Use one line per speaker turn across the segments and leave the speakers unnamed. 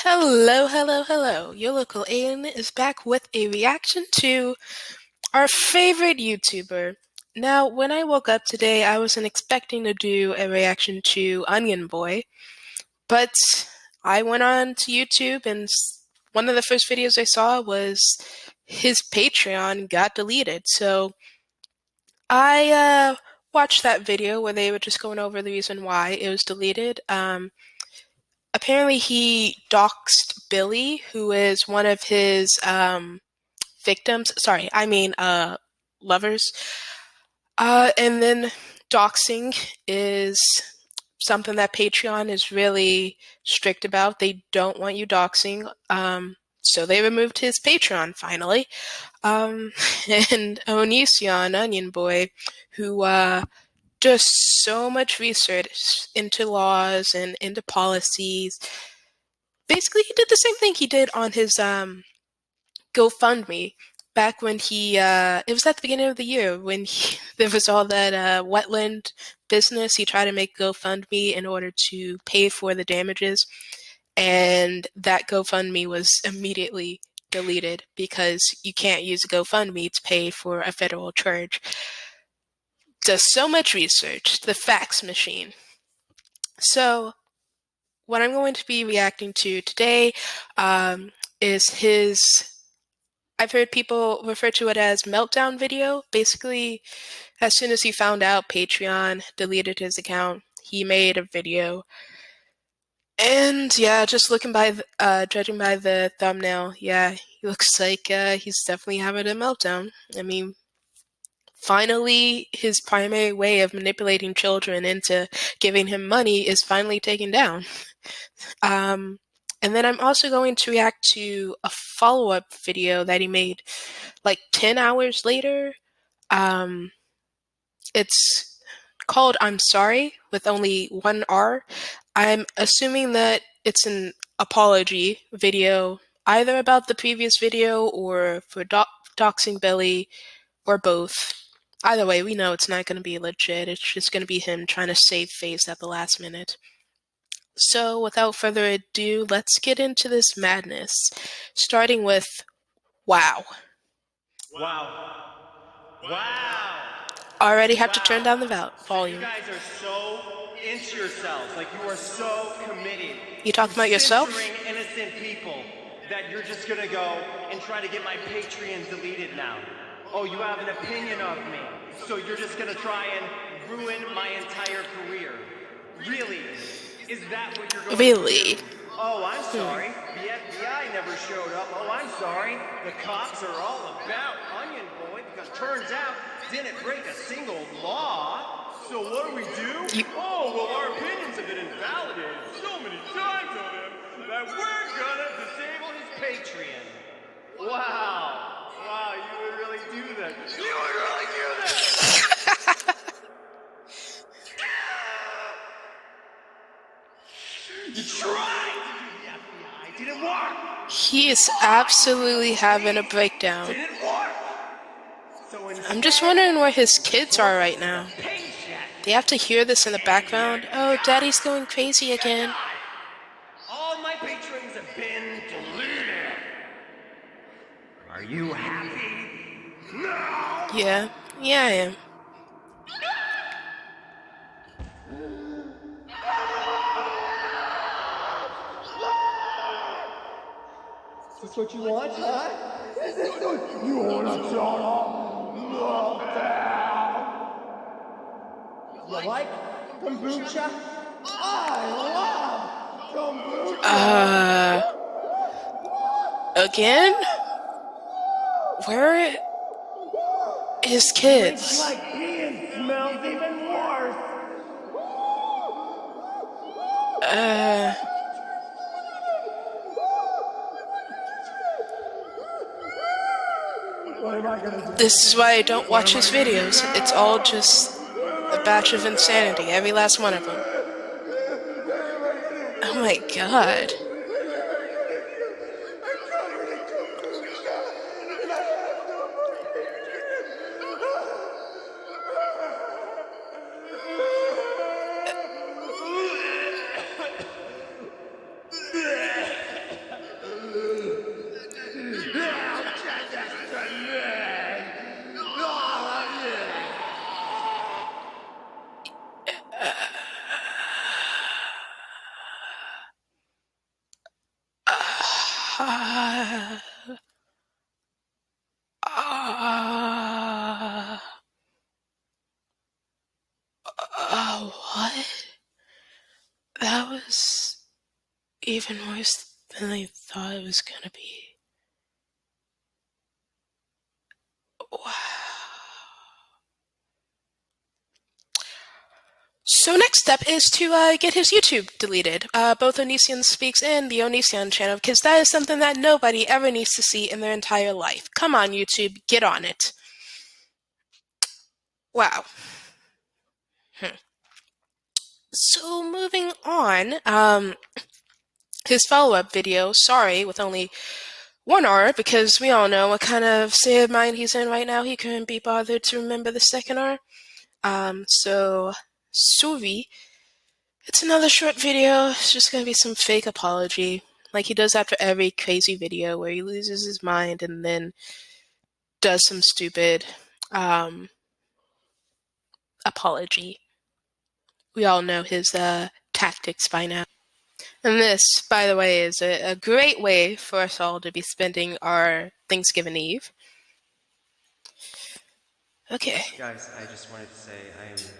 Hello, hello, hello. Your local alien is back with a reaction to our favorite YouTuber. Now, when I woke up today, I wasn't expecting to do a reaction to Onion Boy, but I went on to YouTube and one of the first videos I saw was his Patreon got deleted. So I watched that video where they were just going over the reason why it was deleted. Apparently he doxed Billy, who is one of his victims. Sorry, I mean lovers. And then doxing is something that Patreon is really strict about. They don't want you doxing. So they removed his Patreon finally. Um, and Onision, Onion Boy, who does so much research into laws and into policies. Basically, he did the same thing he did on his GoFundMe back when it was at the beginning of the year when there was all that wetland business. He tried to make GoFundMe in order to pay for the damages, and that GoFundMe was immediately deleted because you can't use a GoFundMe to pay for a federal charge. Does so much research, the fax machine. So what I'm going to be reacting to today is his, I've heard people refer to it as Meltdown video. Basically, as soon as he found out Patreon deleted his account, he made a video. And yeah, just judging by the thumbnail, yeah, he looks like he's definitely having a meltdown. I mean, finally, his primary way of manipulating children into giving him money is finally taken down. And then I'm also going to react to a follow-up video that he made like 10 hours later. It's called I'm Sorry with only one R. I'm assuming that it's an apology video, either about the previous video or for doxing Billy, or both. Either way, we know it's not going to be legit. It's just going to be him trying to save face at the last minute. So, without further ado, let's get into this madness, starting with wow.
Wow. Wow.
Already have to turn down the volume.
You guys are so into yourselves, like you are so committed.
You talking about yourself?
Censoring innocent people that you're just gonna go and try to get my Patreon deleted now. Oh, you have an opinion of me, so you're just gonna try and ruin my entire career. Really? Is that what you're going
Really?
to do? Oh, I'm sorry. The FBI never showed up. Oh, I'm sorry. The cops are all about Onion Boy because turns out didn't break a single law. So what do? Oh, well, our opinions have been invalidated so many times on him that we're gonna disable his Patreon. Wow. Wow, you would really do that. You would really do that! You tried to do the FBI. Didn't work.
He is absolutely having a breakdown.
Didn't work. So
I'm just wondering where his kids are right now. They have to hear this in the background. Oh, Daddy's going crazy again.
All my patrons have been deleted. Are you happy? No.
Yeah, I am.
Is this what you want, huh? Is this what you want to total meltdown? You like kombucha? I love kombucha.
Again? Where are his kids?
Like being smells even worse.
This is why I don't watch his videos. It's all just a batch of insanity, every last one of them. Oh my god. What? That was even worse than I thought it was gonna be. Wow. So next step is to get his YouTube deleted, both Onision Speaks and the Onision channel, because that is something that nobody ever needs to see in their entire life. Come on, YouTube, get on it. Wow. So moving on, his follow-up video, Sorry, with only 1 R, because we all know what kind of state of mind he's in right now. He couldn't be bothered to remember the second R. So sory. It's another short video. It's just gonna be some fake apology, like he does after every crazy video where he loses his mind and then does some stupid apology. We all know his tactics by now. And this, by the way, is a great way for us all to be spending our Thanksgiving Eve. Okay.
Guys, I just wanted to say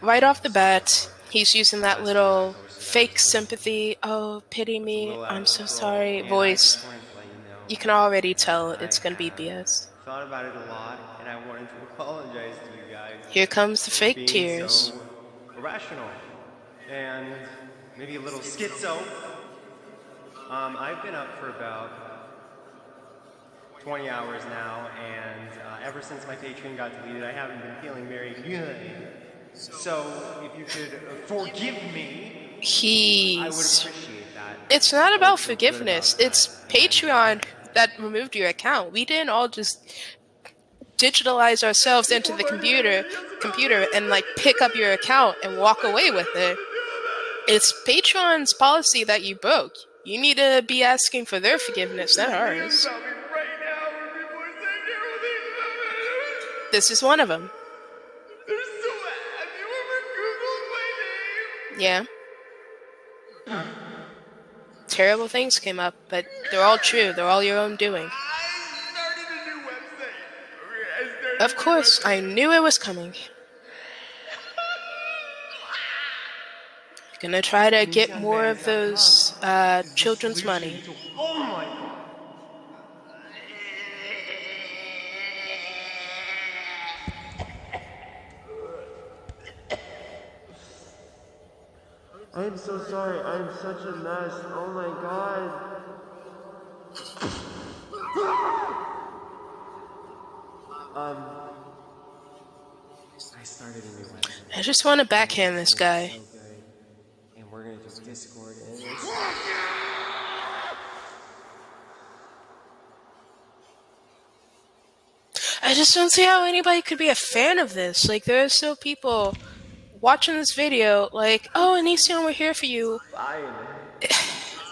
Right off the
sorry
bat,
about
he's using that
last video I
little
posted.
fake sympathy, oh, pity
Was a
me,
little out
I'm
of
so
control,
sorry
and I
voice.
just wanted to let you know
You can already
that
tell
I
it's gonna be
have
BS.
thought about it a lot, and I wanted to apologize to you guys
Here comes the
for
fake
being
tears.
so irrational and maybe a little schizo. I've been up for about 20 hours now, and ever since my Patreon got deleted, I haven't been feeling very good. So, if you could forgive me, I would
He's.
appreciate that.
It's not
I would
about
feel good
forgiveness.
about that.
It's
And
Patreon that removed your account. We didn't all just digitalize ourselves into the computer and like pick up your account and walk away with it. It's Patreon's policy that you broke. You need to be asking for their forgiveness, not ours. This is one of them.
They're so mad. Have you ever Googled my name?
Yeah. Terrible things came up, but they're all true. They're all your own doing.
I started a new website.
Of course, I knew it was coming. Gonna try to get more of those children's money.
Oh my god. I'm so sorry. I'm such a mess. Oh my god. I started a new website.
I just want to backhand this guy.
So good. And we're gonna do Discord and
I just don't see how anybody could be a fan of this. Like, there are still people watching this video like, oh, Onision, we're here for you.
fine. It's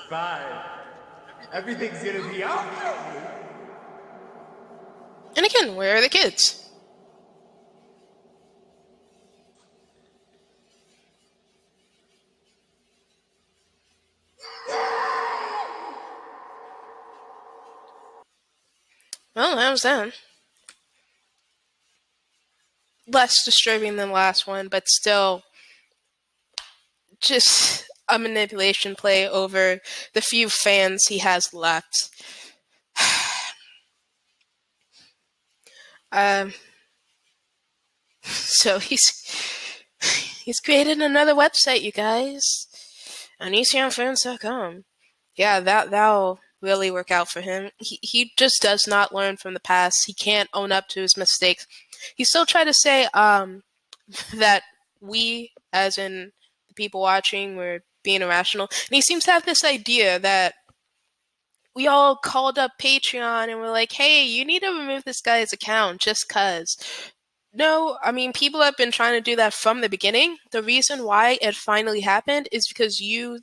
fine. Everything's gonna be okay.
And again, where are the kids? Well, that was that. Less disturbing than the last one, but still just a manipulation play over the few fans he has left. So he's created another website, you guys. OnisionFans.com. Yeah, that'll really work out for him. He just does not learn from the past. He can't own up to his mistakes. He still tried to say that we, as in the people watching, were being irrational. And he seems to have this idea that we all called up Patreon and we're like, hey, you need to remove this guy's account just cuz. No, I mean, people have been trying to do that from the beginning. The reason why it finally happened is because you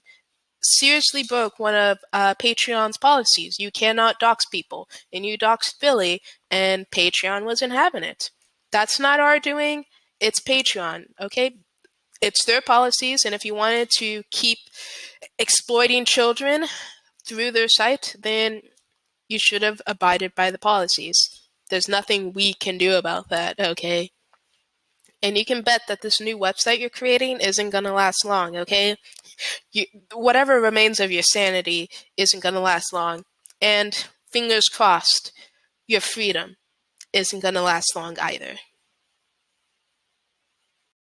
seriously broke one of Patreon's policies. You cannot dox people, and you doxed Billy, and Patreon wasn't having it. That's not our doing. It's Patreon, okay? It's their policies, and if you wanted to keep exploiting children through their site, then You should have abided by the policies. There's nothing we can do about that, okay? And you can bet that this new website you're creating isn't going to last long, okay? Whatever remains of your sanity isn't going to last long. And fingers crossed, your freedom isn't going to last long either.